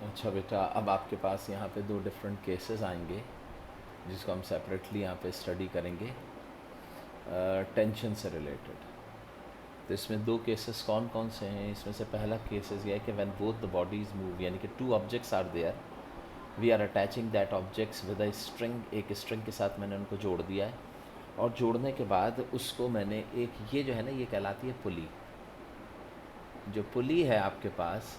अच्छा बेटा, अब आपके पास यहाँ पे दो डिफरेंट केसेस आएंगे जिसको हम सेपरेटली यहाँ पे स्टडी करेंगे, टेंशन से रिलेटेड। तो इसमें दो केसेस कौन कौन से हैं? इसमें से पहला केसेस ये है कि when both the bodies move, यानी कि two objects are there, we are attaching that objects with a string. एक स्ट्रिंग के साथ मैंने उनको जोड़ दिया है, और जोड़ने के बाद उसको मैंने एक, ये जो है ना, ये कहलाती है पुली। जो पुली है आपके पास,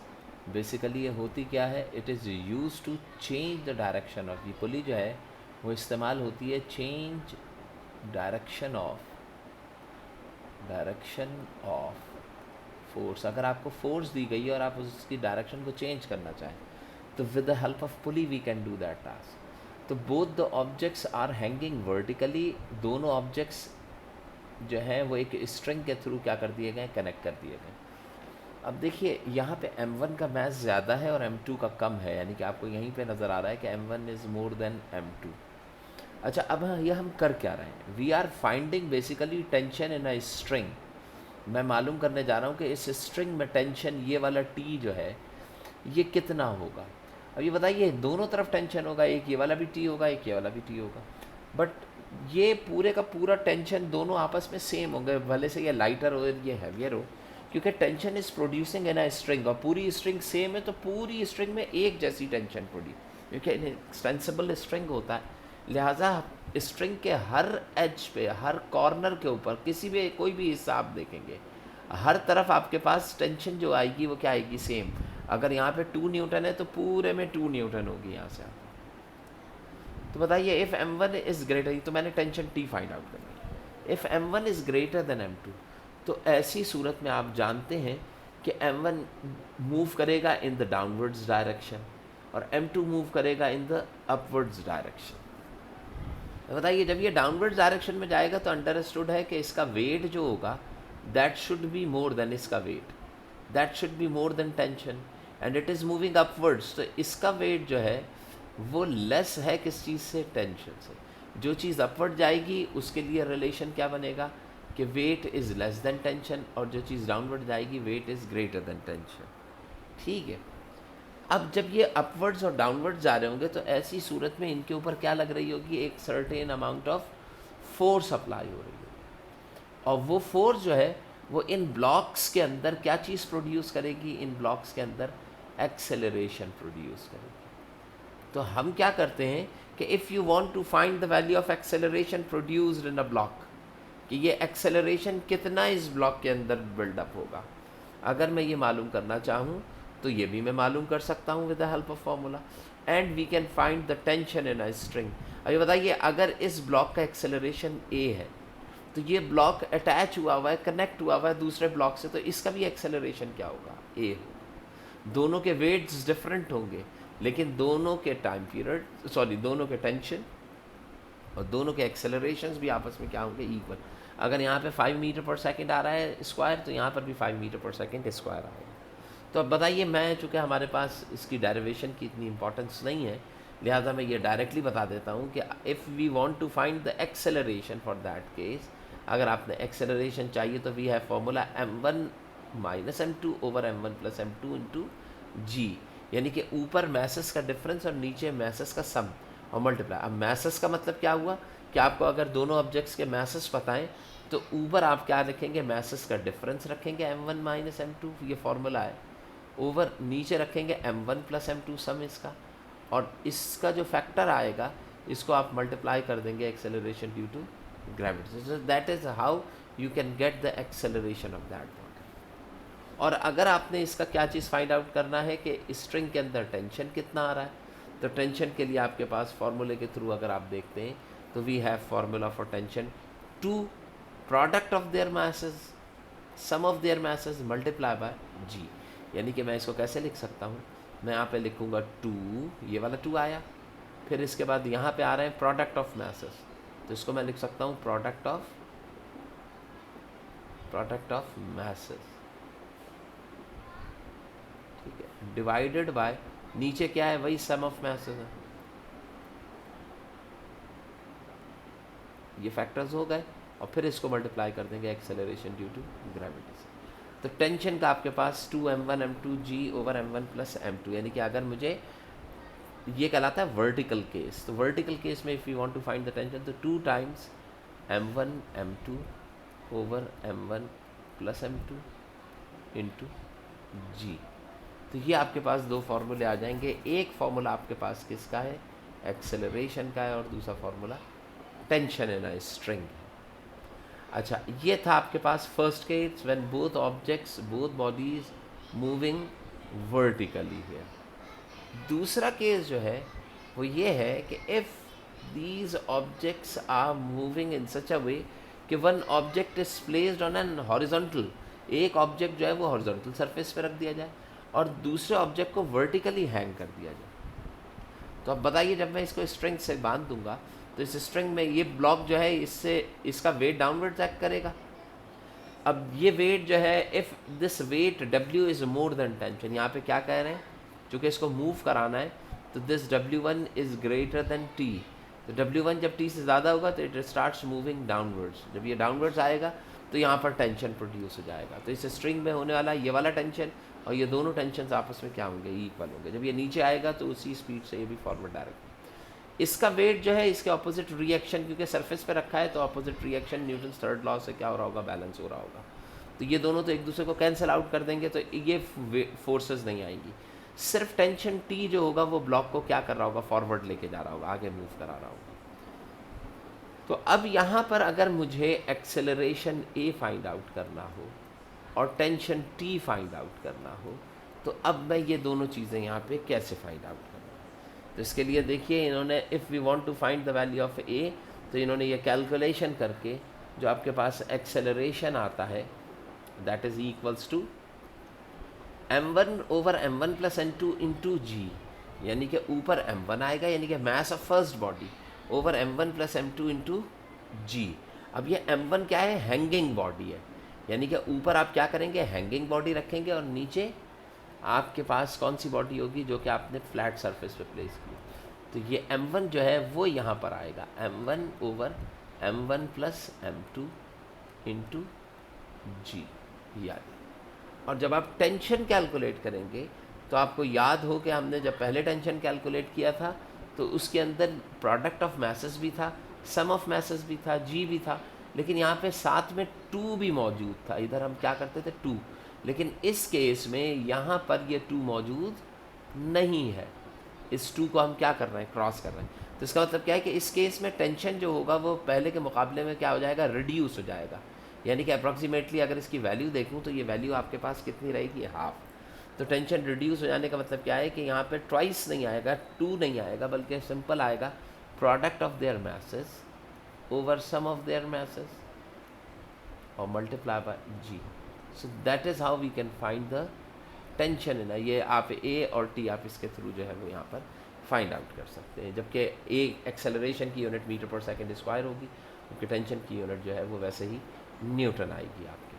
बेसिकली ये होती क्या है, it is use to change the direction of, ये पुली जो है वो इस्तेमाल होती है चेंज डायरेक्शन ऑफ फोर्स। अगर आपको फोर्स दी गई है और आप उसकी डायरेक्शन को चेंज करना चाहें, तो with the help of pulley we can do that task. तो both the objects are hanging vertically, दोनों ऑब्जेक्ट्स जो हैं वो एक स्ट्रिंग के थ्रू क्या कर दिए गए, कनेक्ट कर दिए गए। अब देखिए यहाँ पे m1 का मास ज़्यादा है और m2 का कम है, यानी कि आपको यहीं पे नज़र आ रहा है कि m1 is more then m2। अच्छा, अब ये हम कर क्या रहे हैं? We are finding basically tension in a string. मैं मालूम करने जा रहा हूँ कि इस स्ट्रिंग में टेंशन, ये वाला T जो है, ये कितना होगा। अब ये बताइए, दोनों तरफ टेंशन होगा, एक ये वाला भी T होगा, एक ये वाला भी T होगा, बट ये पूरे का पूरा टेंशन दोनों आपस में सेम होंगे, भले से ये लाइटर हो ये हैवियर हो, क्योंकि tension is producing in a string, और पूरी स्ट्रिंग सेम है, तो पूरी स्ट्रिंग में एक जैसी टेंशन प्रोड्यूस, क्योंकि एक्सटेंसिबल स्ट्रिंग होता है। लिहाजा स्ट्रिंग के हर एज पे, हर कॉर्नर के ऊपर, किसी भी कोई भी हिस्सा आप देखेंगे, हर तरफ आपके पास टेंशन जो आएगी वो क्या आएगी, सेम। अगर यहाँ पे 2 न्यूटन है तो पूरे में 2 न्यूटन होगी यहाँ से। तो बताइए, इफ़ m1 इज़ ग्रेटर, तो मैंने टेंशन T फाइंड आउट करनी है, if m1 is greater then m2, तो ऐसी सूरत में आप जानते हैं कि m1 मूव करेगा इन द डाउनवर्ड्स डायरेक्शन और m2 मूव करेगा इन द अपवर्ड्स डायरेक्शन। तो बताइए, जब ये डाउनवर्ड्स डायरेक्शन में जाएगा तो अंडरस्टूड है कि इसका वेट जो होगा that should be more than इसका weight, that should be more than tension, and it is moving upwards, तो इसका वेट जो है वो लेस है किस चीज़ से, टेंशन से। जो चीज़ अपवर्ड जाएगी उसके लिए रिलेशन क्या बनेगा कि weight is less than tension, और जो चीज़ डाउनवर्ड जाएगी weight is greater than tension. ठीक है। अब जब ये अपवर्ड्स और डाउनवर्ड्स जा रहे होंगे तो ऐसी सूरत में इनके ऊपर क्या लग रही होगी, एक certain amount of force apply हो रही होगी, और वो फोर्स जो है वो इन ब्लॉक्स के अंदर क्या चीज़ प्रोड्यूस करेगी, इन ब्लॉक्स के अंदर एक्सेलरेशन प्रोड्यूस करेगी। तो हम क्या करते हैं कि if you want to find the value of acceleration produced in a block, कि ये एक्सेलरेशन कितना इस ब्लॉक के अंदर बिल्डअप होगा, अगर मैं ये मालूम करना चाहूँ तो ये भी मैं मालूम कर सकता हूँ with the help of formula, and we can find the tension in a string. अभी बताइए, अगर इस ब्लॉक का एक्सेलरेशन a है तो ये ब्लॉक अटैच हुआ हुआ है, कनेक्ट हुआ हुआ है दूसरे ब्लॉक से, तो इसका भी एक्सेलरेशन क्या होगा, a होगा। दोनों के वेट्स डिफरेंट होंगे, लेकिन दोनों के टाइम पीरियड, सॉरी, दोनों के टेंशन और दोनों के एक्सेलरेशंस भी आपस में क्या होंगे, इक्वल। अगर यहाँ पे 5 मीटर पर सेकंड आ रहा है स्क्वायर, तो यहाँ पर भी 5 मीटर पर सेकंड स्क्वायर आएगा। तो अब बताइए, मैं चूँकि हमारे पास इसकी डेरिवेशन की इतनी इंपॉर्टेंस नहीं है, लिहाजा मैं ये डायरेक्टली बता देता हूँ कि if we want to find the acceleration for that case, अगर आपने एक्सेलरेशन चाहिए तो we have formula m1 minus m2 over m1 plus m2 into g, यानी कि ऊपर मैसेस का डिफरेंस और नीचे मैसेस का सम और मल्टीप्लाई। अब मैसेस का मतलब क्या हुआ कि आपको अगर दोनों ऑब्जेक्ट्स के मैसेस पताएं तो ऊपर आप क्या रखेंगे, मैसेस का डिफरेंस रखेंगे m1 माइनस m2, ये फॉर्मूला है, ओवर नीचे रखेंगे m1 प्लस m2 सम इसका, और इसका जो फैक्टर आएगा इसको आप मल्टीप्लाई कर देंगे acceleration due to gravity. So that is how you can get the acceleration of that body. और अगर आपने इसका क्या चीज़ फाइंड आउट करना है कि स्ट्रिंग के अंदर टेंशन कितना आ रहा है, तो टेंशन के लिए आपके पास फॉर्मूले के थ्रू अगर आप देखते हैं तो we have formula for tension, two product of their masses, sum of their masses multiply by g. यानी कि मैं इसको कैसे लिख सकता हूँ, मैं यहाँ पे लिखूँगा 2, ये वाला 2 आया, फिर इसके बाद यहाँ पे आ रहे हैं प्रोडक्ट ऑफ मैसेज, तो इसको मैं लिख सकता हूँ प्रोडक्ट ऑफ मैसेज, ठीक है, डिवाइडेड बाय नीचे क्या है, वही सम ऑफ मैसेज है, ये फैक्टर्स हो गए, और फिर इसको मल्टीप्लाई कर देंगे एक्सेलरेशन ड्यू टू ग्रेविटी से। तो टेंशन का आपके पास 2m1 m2g over m1 plus m2, यानी कि अगर मुझे ये कहलाता है वर्टिकल केस, तो वर्टिकल केस में if you want to find the tension तो 2 times m1 m2 over m1 plus m2 into g। तो ये आपके पास दो फार्मूले आ जाएंगे। एक फार्मूला आपके पास किसका है, एक्सेलरेशन का है, और दूसरा formula tension in a string. अच्छा, ये था आपके पास first case when both objects both bodies moving vertically है। दूसरा केस जो है वो ये है कि if these objects are moving in such a way कि one object is placed on an horizontal, एक ऑब्जेक्ट जो है वो हॉरिजॉन्टल सरफेस पे रख दिया जाए और दूसरे ऑब्जेक्ट को वर्टिकली हैंग कर दिया जाए। तो अब बताइए, जब मैं इसको स्ट्रिंग से बांध दूंगा तो इस स्ट्रिंग में ये ब्लॉक जो है इससे इसका वेट डाउनवर्ड एक्ट करेगा। अब ये वेट जो है, if this weight W is more than tension, यहाँ पे क्या कह रहे हैं, चूँकि इसको मूव कराना है तो this W1 is greater then T। तो W1 जब T से ज़्यादा होगा तो इट स्टार्ट्स मूविंग डाउनवर्ड्स। जब ये डाउनवर्ड्स आएगा तो यहाँ पर टेंशन प्रोड्यूस हो जाएगा। तो इस स्ट्रिंग में होने वाला ये वाला टेंशन और ये दोनों टेंशन आपस में क्या होंगे, इक्वल होंगे। जब ये नीचे आएगा तो उसी स्पीड से ये भी फॉरवर्ड डायरेक्ट। इसका वेट जो है इसके ऑपोजिट रिएक्शन, क्योंकि सरफेस पे रखा है तो opposite reaction Newton third law से क्या हो रहा होगा, बैलेंस हो रहा होगा। तो ये दोनों तो एक दूसरे को कैंसिल आउट कर देंगे, तो ये फोर्सेस नहीं आएंगी। सिर्फ टेंशन टी जो होगा वो ब्लॉक को क्या कर रहा होगा, फॉरवर्ड लेके जा रहा होगा, आगे मूव करा रहा होगा। तो अब यहाँ पर अगर मुझे एक्सेलरेशन ए फाइंड आउट करना हो और टेंशन टी फाइंड आउट करना हो, तो अब मैं ये दोनों चीज़ें यहाँ पे कैसे फाइंड आउट करूँ। तो इसके लिए देखिए, इन्होंने if we want to find the value of a, तो इन्होंने ये कैलकुलेशन करके जो आपके पास एक्सेलरेशन आता है that is equals to m1 over m1 plus n2 into g, यानी कि ऊपर m1 आएगा, यानी कि mass of first body, over m1 plus m2 into g. अब ये m1 क्या है, हैंगिंग बॉडी है, यानी कि ऊपर आप क्या करेंगे, हैंगिंग बॉडी रखेंगे और नीचे आपके पास कौन सी बॉडी होगी जो कि आपने फ्लैट सरफेस पे प्लेस की। तो ये m1 जो है वो यहाँ पर आएगा, m1 over m1 plus m2 into जी, याद। और जब आप टेंशन कैलकुलेट करेंगे तो आपको याद हो कि हमने जब पहले टेंशन कैलकुलेट किया था तो उसके अंदर प्रोडक्ट ऑफ मैसेस भी था, सम ऑफ मैसेस भी था, जी भी था, लेकिन यहाँ पे साथ में 2 भी मौजूद था। इधर हम क्या करते थे, 2, लेकिन इस केस में यहाँ पर ये 2 मौजूद नहीं है। इस 2 को हम क्या कर रहे हैं, क्रॉस कर रहे हैं। तो इसका मतलब क्या है कि इस केस में टेंशन जो होगा वो पहले के मुकाबले में क्या हो जाएगा, रिड्यूस हो जाएगा। यानी कि अप्रॉक्सीमेटली अगर इसकी वैल्यू देखूँ तो ये वैल्यू आपके पास कितनी रहेगी, हाफ। तो टेंशन रिड्यूस हो जाने का मतलब क्या है कि यहाँ पे ट्वाइस नहीं आएगा, 2 नहीं आएगा, बल्कि सिंपल आएगा product of their masses over sum of their masses और multiply by g. So that is how we can find the tension in. ये आप ए और टी आप इसके थ्रू जो है वो यहाँ पर फाइंड आउट कर सकते हैं। जबकि ए एक्सेलरेशन की यूनिट मीटर पर सेकेंड स्क्वायर होगी, क्योंकि टेंशन की यूनिट जो है वो वैसे ही न्यूटन आएगी आपके।